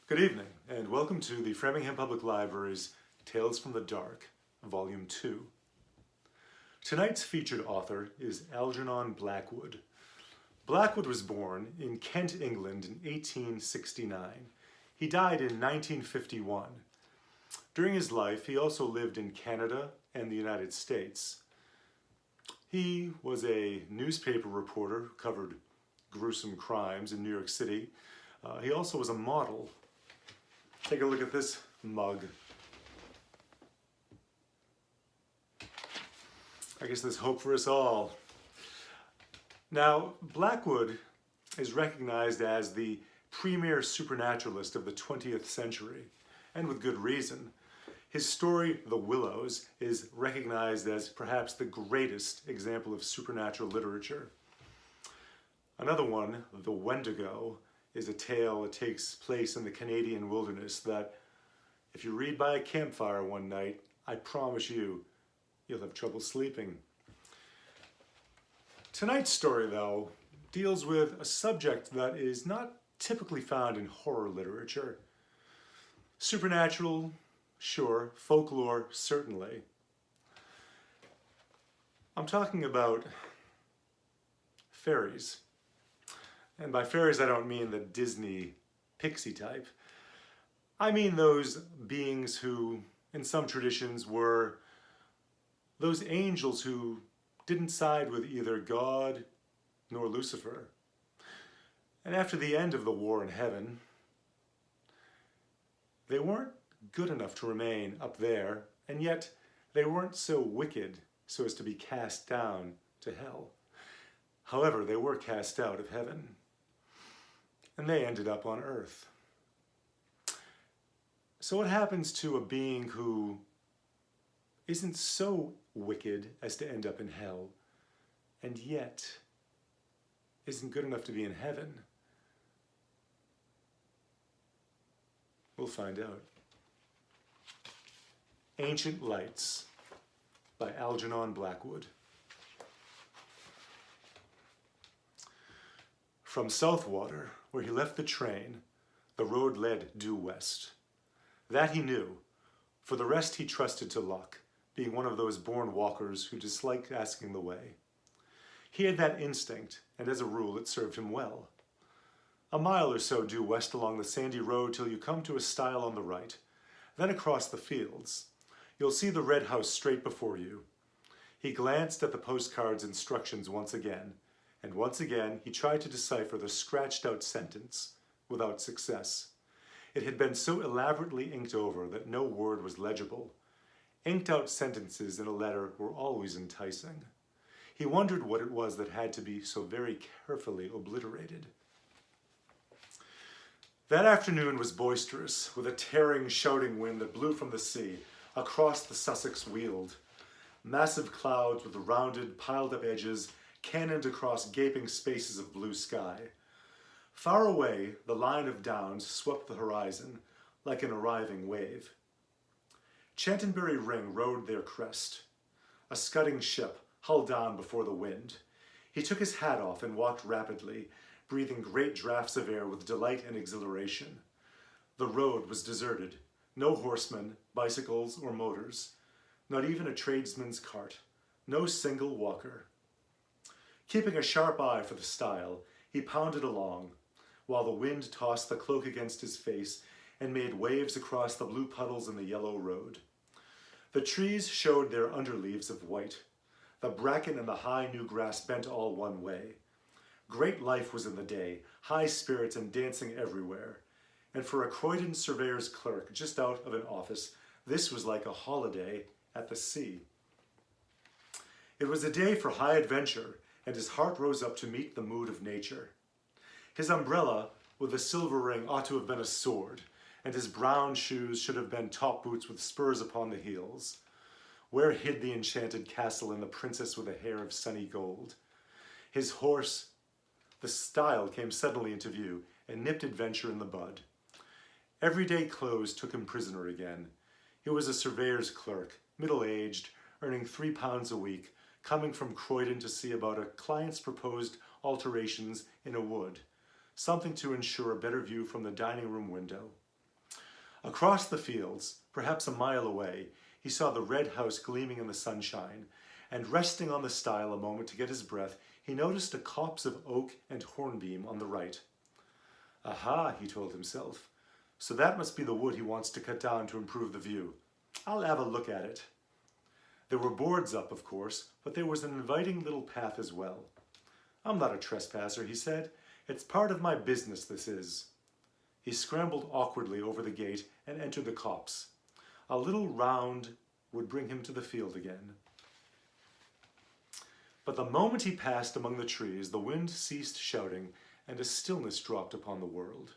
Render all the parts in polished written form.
Good evening, and welcome to the Framingham Public Library's Tales from the Dark, Volume 2. Tonight's featured author is Algernon Blackwood. Blackwood was born in Kent, England in 1869. He died in 1951. During his life, he also lived in Canada and the United States. He was a newspaper reporter who covered gruesome crimes in New York City. He also was a model. Take a look at this mug. I guess there's hope for us all. Now, Blackwood is recognized as the premier supernaturalist of the 20th century, and with good reason. His story, The Willows, is recognized as perhaps the greatest example of supernatural literature. Another one, The Wendigo, is a tale that takes place in the Canadian wilderness that, if you read by a campfire one night, I promise you, you'll have trouble sleeping. Tonight's story, though, deals with a subject that is not typically found in horror literature. Supernatural, sure. Folklore, certainly. I'm talking about fairies. And by fairies, I don't mean the Disney pixie type. I mean those beings who, in some traditions, were those angels who didn't side with either God nor Lucifer. And after the end of the war in heaven, they weren't good enough to remain up there, and yet they weren't so wicked so as to be cast down to hell. However, they were cast out of heaven, and they ended up on earth. So what happens to a being who isn't so wicked as to end up in hell, and yet isn't good enough to be in heaven? We'll find out. Ancient Lights by Algernon Blackwood. From Southwater, where he left the train, the road led due west. That he knew. For the rest he trusted to luck, being one of those born walkers who dislike asking the way. He had that instinct, and as a rule it served him well. A mile or so due west along the sandy road till you come to a stile on the right, then across the fields. You'll see the red house straight before you. He glanced at the postcard's instructions once again, and once again he tried to decipher the scratched-out sentence, without success. It had been so elaborately inked over that no word was legible. Inked-out sentences in a letter were always enticing. He wondered what it was that had to be so very carefully obliterated. That afternoon was boisterous, with a tearing, shouting wind that blew from the sea, across the Sussex Weald. Massive clouds with rounded, piled-up edges cannoned across gaping spaces of blue sky. Far away, the line of downs swept the horizon like an arriving wave. Chantonbury Ring rode their crest, a scudding ship hull down before the wind. He took his hat off and walked rapidly, breathing great draughts of air with delight and exhilaration. The road was deserted. No horsemen, bicycles, or motors. Not even a tradesman's cart. No single walker. Keeping a sharp eye for the stile, he pounded along, while the wind tossed the cloak against his face and made waves across the blue puddles in the yellow road. The trees showed their underleaves of white. The bracken and the high new grass bent all one way. Great life was in the day, high spirits and dancing everywhere. And for a Croydon surveyor's clerk just out of an office, this was like a holiday at the sea. It was a day for high adventure, and his heart rose up to meet the mood of nature. His umbrella with the silver ring ought to have been a sword, and his brown shoes should have been top boots with spurs upon the heels. Where hid the enchanted castle and the princess with a hair of sunny gold? His horse, the stile came suddenly into view and nipped adventure in the bud. Everyday clothes took him prisoner again. He was a surveyor's clerk, middle-aged, earning £3 a week, coming from Croydon to see about a client's proposed alterations in a wood, something to ensure a better view from the dining room window. Across the fields, perhaps a mile away, he saw the red house gleaming in the sunshine, and resting on the stile a moment to get his breath, he noticed a copse of oak and hornbeam on the right. Aha, he told himself. So that must be the wood he wants to cut down to improve the view. I'll have a look at it. There were boards up, of course, but there was an inviting little path as well. I'm not a trespasser, he said. It's part of my business, this is. He scrambled awkwardly over the gate and entered the copse. A little round would bring him to the field again. But the moment he passed among the trees, the wind ceased shouting, and a stillness dropped upon the world.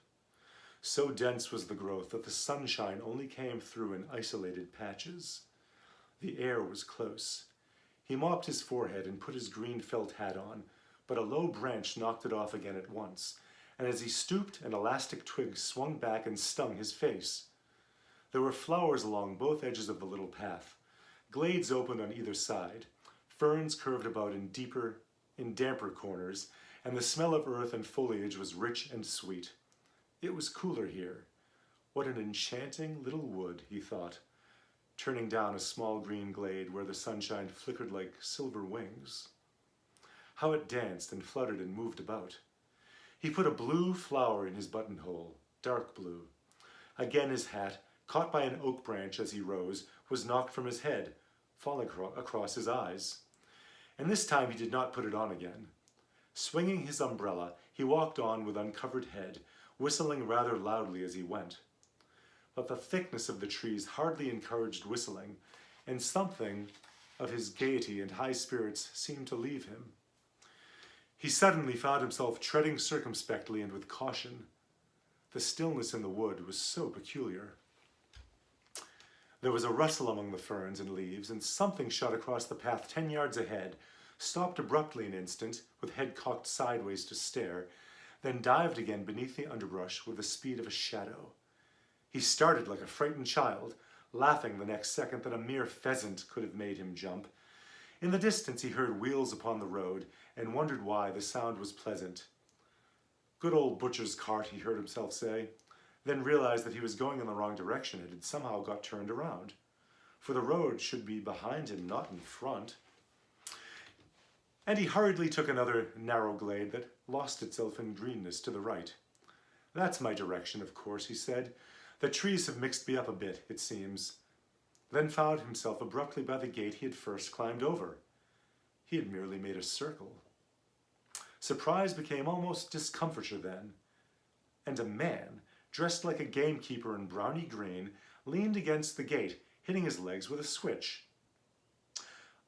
So dense was the growth that the sunshine only came through in isolated patches. The air was close. He mopped his forehead and put his green felt hat on, but a low branch knocked it off again at once, and as he stooped, an elastic twig swung back and stung his face. There were flowers along both edges of the little path. Glades opened on either side. Ferns curved about in damper corners, and the smell of earth and foliage was rich and sweet. It was cooler here. What an enchanting little wood, he thought, turning down a small green glade where the sunshine flickered like silver wings. How it danced and fluttered and moved about. He put a blue flower in his buttonhole, dark blue. Again his hat, caught by an oak branch as he rose, was knocked from his head, falling across his eyes. And this time he did not put it on again. Swinging his umbrella, he walked on with uncovered head, whistling rather loudly as he went. But the thickness of the trees hardly encouraged whistling, and something of his gaiety and high spirits seemed to leave him. He suddenly found himself treading circumspectly and with caution. The stillness in the wood was so peculiar. There was a rustle among the ferns and leaves, and something shot across the path 10 yards ahead, stopped abruptly an instant, with head cocked sideways to stare, then dived again beneath the underbrush with the speed of a shadow. He started like a frightened child, laughing the next second that a mere pheasant could have made him jump. In the distance he heard wheels upon the road, and wondered why the sound was pleasant. Good old butcher's cart, he heard himself say, then realized that he was going in the wrong direction and had somehow got turned around. For the road should be behind him, not in front. And he hurriedly took another narrow glade that lost itself in greenness to the right. That's my direction, of course, he said. The trees have mixed me up a bit, it seems. Then found himself abruptly by the gate he had first climbed over. He had merely made a circle. Surprise became almost discomfiture then. And a man, dressed like a gamekeeper in browny green, leaned against the gate, hitting his legs with a switch.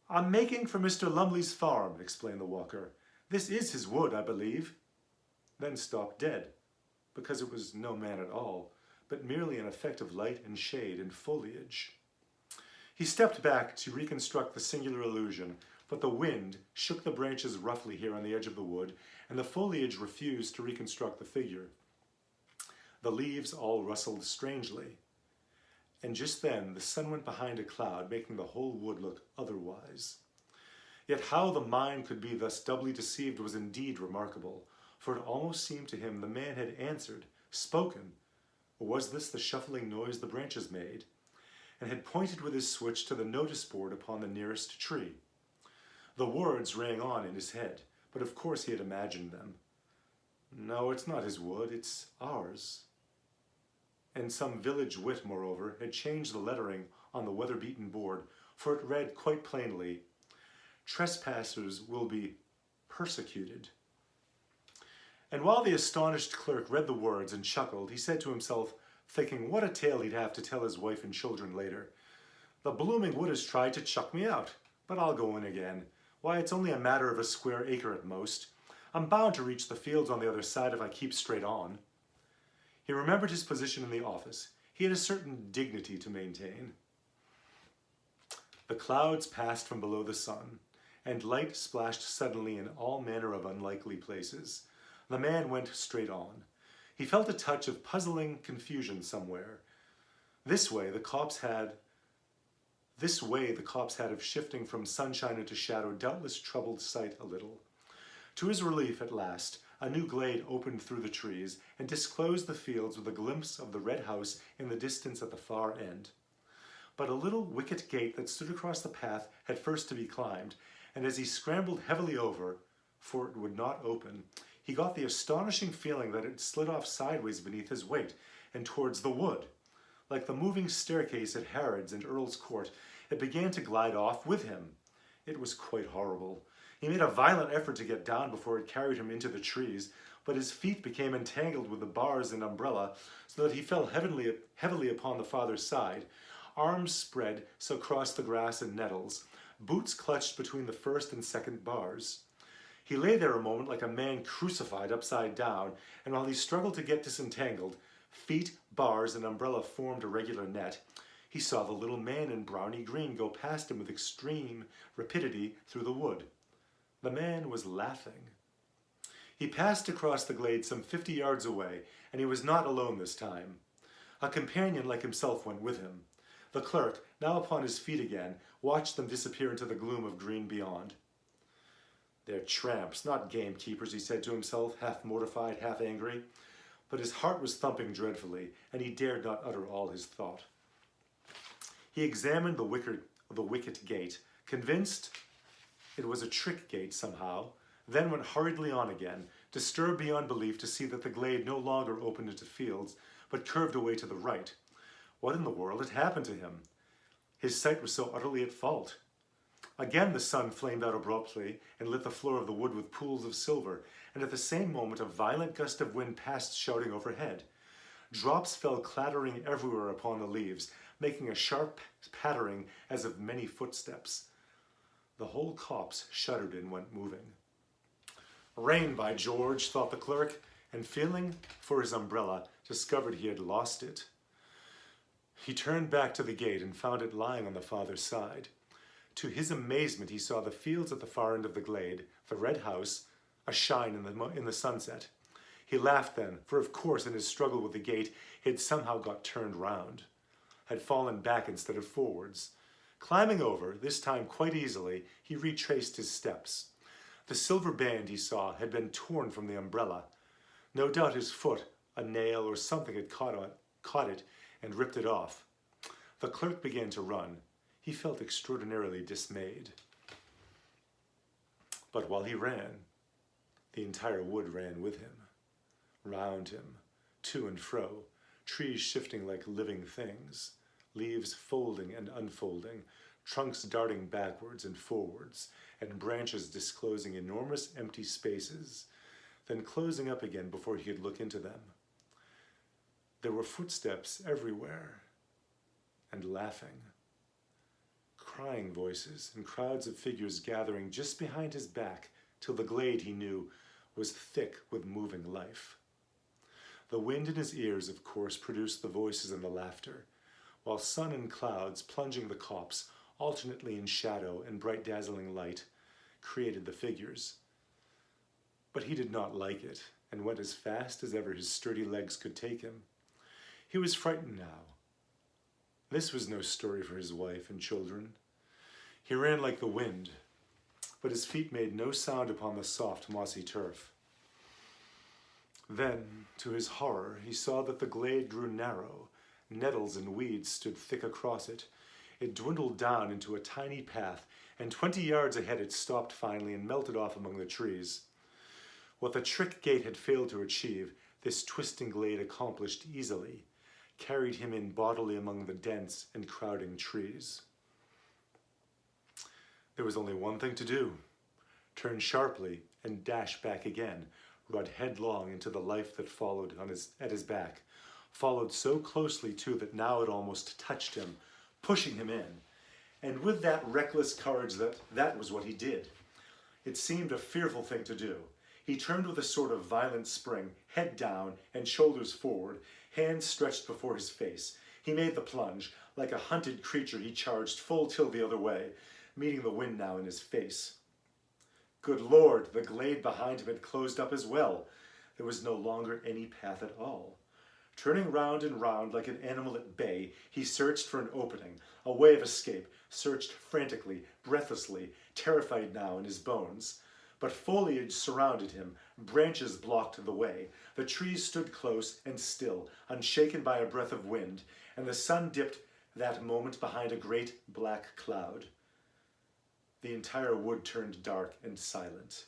I'm making for Mr. Lumley's farm, explained the walker. This is his wood, I believe. Then stopped dead, because it was no man at all, but merely an effect of light and shade and foliage. He stepped back to reconstruct the singular illusion, but the wind shook the branches roughly here on the edge of the wood, and the foliage refused to reconstruct the figure. The leaves all rustled strangely. And just then the sun went behind a cloud, making the whole wood look otherwise. Yet how the mind could be thus doubly deceived was indeed remarkable, for it almost seemed to him the man had answered, spoken, or was this the shuffling noise the branches made, and had pointed with his switch to the notice board upon the nearest tree. The words rang on in his head, but of course he had imagined them. No, it's not his wood, it's ours. And some village wit, moreover, had changed the lettering on the weather-beaten board, for it read quite plainly, "Trespassers will be persecuted." And while the astonished clerk read the words and chuckled, he said to himself, thinking what a tale he'd have to tell his wife and children later, "The blooming wood has tried to chuck me out, but I'll go in again. Why, it's only a matter of a square acre at most. I'm bound to reach the fields on the other side if I keep straight on." He remembered his position in the office. He had a certain dignity to maintain. The clouds passed from below the sun, and light splashed suddenly in all manner of unlikely places. The man went straight on. He felt a touch of puzzling confusion somewhere. This way the copse had of shifting from sunshine into shadow doubtless troubled sight a little. To his relief, at last, a new glade opened through the trees and disclosed the fields with a glimpse of the red house in the distance at the far end. But a little wicket gate that stood across the path had first to be climbed, and as he scrambled heavily over, for it would not open, he got the astonishing feeling that it slid off sideways beneath his weight and towards the wood. Like the moving staircase at Harrod's and Earl's Court, it began to glide off with him. It was quite horrible. He made a violent effort to get down before it carried him into the trees, but his feet became entangled with the bars and umbrella so that he fell heavily upon the farther side. Arms spread so crossed the grass and nettles. Boots clutched between the first and second bars. He lay there a moment like a man crucified upside down, and while he struggled to get disentangled, feet, bars, and umbrella formed a regular net. He saw the little man in browny green go past him with extreme rapidity through the wood. The man was laughing. He passed across the glade some 50 yards away, and he was not alone this time. A companion like himself went with him. The clerk, now upon his feet again, watched them disappear into the gloom of green beyond. "They're tramps, not gamekeepers," he said to himself, half mortified, half angry. But his heart was thumping dreadfully, and he dared not utter all his thought. He examined the wicket gate, convinced it was a trick gate somehow, then went hurriedly on again, disturbed beyond belief to see that the glade no longer opened into fields, but curved away to the right. What in the world had happened to him? His sight was so utterly at fault. Again the sun flamed out abruptly and lit the floor of the wood with pools of silver, and at the same moment a violent gust of wind passed shouting overhead. Drops fell clattering everywhere upon the leaves, making a sharp pattering as of many footsteps. The whole copse shuddered and went moving. "Rain, by George," thought the clerk, and feeling for his umbrella, discovered he had lost it. He turned back to the gate and found it lying on the farther side. To his amazement, he saw the fields at the far end of the glade, the red house, a shine in the sunset. He laughed then, for of course in his struggle with the gate he had somehow got turned round, had fallen back instead of forwards. Climbing over, this time quite easily, he retraced his steps. The silver band, he saw, had been torn from the umbrella. No doubt his foot, a nail or something had caught it and ripped it off. The clerk began to run. He felt extraordinarily dismayed. But while he ran, the entire wood ran with him, round him, to and fro, trees shifting like living things, leaves folding and unfolding, trunks darting backwards and forwards, and branches disclosing enormous empty spaces, then closing up again before he could look into them. There were footsteps everywhere, and laughing, crying voices, and crowds of figures gathering just behind his back till the glade, he knew, was thick with moving life. The wind in his ears, of course, produced the voices and the laughter, while sun and clouds, plunging the copse, alternately in shadow and bright dazzling light, created the figures. But he did not like it, and went as fast as ever his sturdy legs could take him. He was frightened now. This was no story for his wife and children. He ran like the wind, but his feet made no sound upon the soft, mossy turf. Then, to his horror, he saw that the glade grew narrow. Nettles and weeds stood thick across it. It dwindled down into a tiny path, and 20 yards ahead it stopped finally and melted off among the trees. What the trick gate had failed to achieve, this twisting glade accomplished easily, carried him in bodily among the dense and crowding trees. There was only one thing to do: turn sharply and dash back again, run headlong into the life that followed at his back, followed so closely too that now it almost touched him, pushing him in. And with that reckless courage, that was what he did. It seemed a fearful thing to do. He turned with a sort of violent spring, head down and shoulders forward, hands stretched before his face. He made the plunge. Like a hunted creature, he charged full tilt the other way, meeting the wind now in his face. Good Lord, the glade behind him had closed up as well. There was no longer any path at all. Turning round and round like an animal at bay, he searched for an opening, a way of escape, searched frantically, breathlessly, terrified now in his bones. but foliage surrounded him, branches blocked the way. The trees stood close and still, unshaken by a breath of wind, and the sun dipped that moment behind a great black cloud. The entire wood turned dark and silent.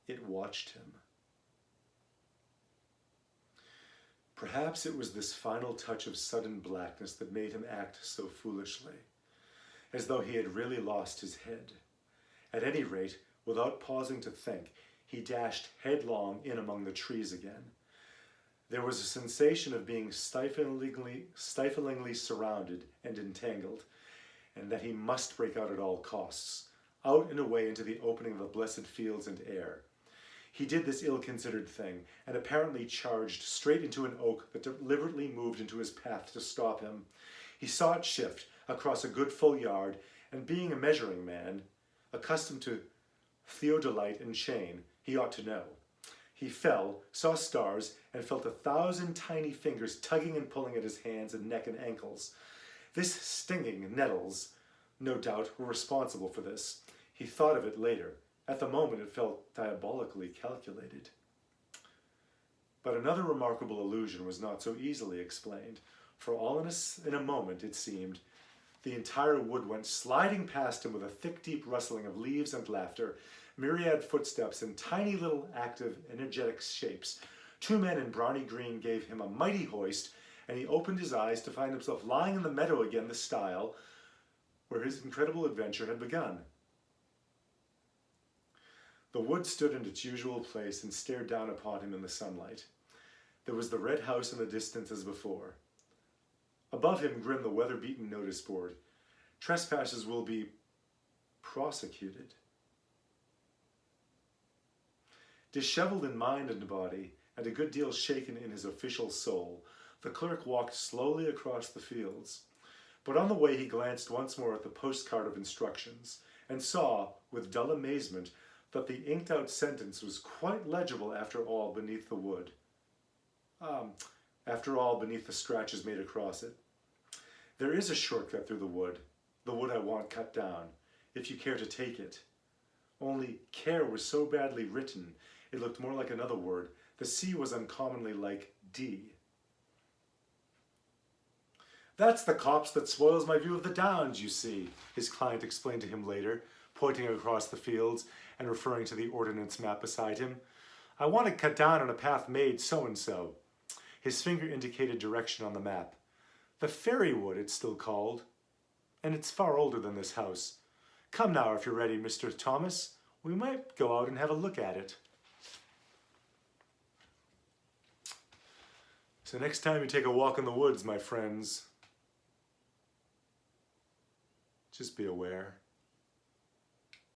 It watched him. Perhaps it was this final touch of sudden blackness that made him act so foolishly, as though he had really lost his head. At any rate, without pausing to think, he dashed headlong in among the trees again. There was a sensation of being stiflingly surrounded and entangled, and that he must break out at all costs, out and away into the opening of the blessed fields and air. He did this ill-considered thing, and apparently charged straight into an oak that deliberately moved into his path to stop him. He saw it shift across a good full yard, and being a measuring man, accustomed to theodolite and chain, he ought to know. He fell, saw stars, and felt 1,000 tiny fingers tugging and pulling at his hands and neck and ankles. This stinging nettles, no doubt, were responsible for this. He thought of it later. At the moment, it felt diabolically calculated. But another remarkable illusion was not so easily explained. For all in a moment, it seemed, the entire wood went sliding past him with a thick, deep rustling of leaves and laughter, myriad footsteps and tiny little active, energetic shapes. 2 men in brawny green gave him a mighty hoist, and he opened his eyes to find himself lying in the meadow again, the stile, where his incredible adventure had begun. The wood stood in its usual place and stared down upon him in the sunlight. There was the red house in the distance as before. Above him grinned the weather-beaten notice board. Trespassers will be prosecuted. Disheveled in mind and body, and a good deal shaken in his official soul, the clerk walked slowly across the fields. But on the way he glanced once more at the postcard of instructions, and saw, with dull amazement, that the inked-out sentence was quite legible after all beneath the wood. After all, beneath the scratches made across it. There is a shortcut through the wood I want cut down, if you care to take it. Only care was so badly written, it looked more like another word. The C was uncommonly like D. That's the copse that spoils my view of the downs, you see, his client explained to him later, pointing across the fields and referring to the ordnance map beside him. I want to cut down on a path made so-and-so. His finger indicated direction on the map. The Fairy Wood, it's still called, and it's far older than this house. Come now, if you're ready, Mr. Thomas. We might go out and have a look at it. So next time you take a walk in the woods, my friends, just be aware.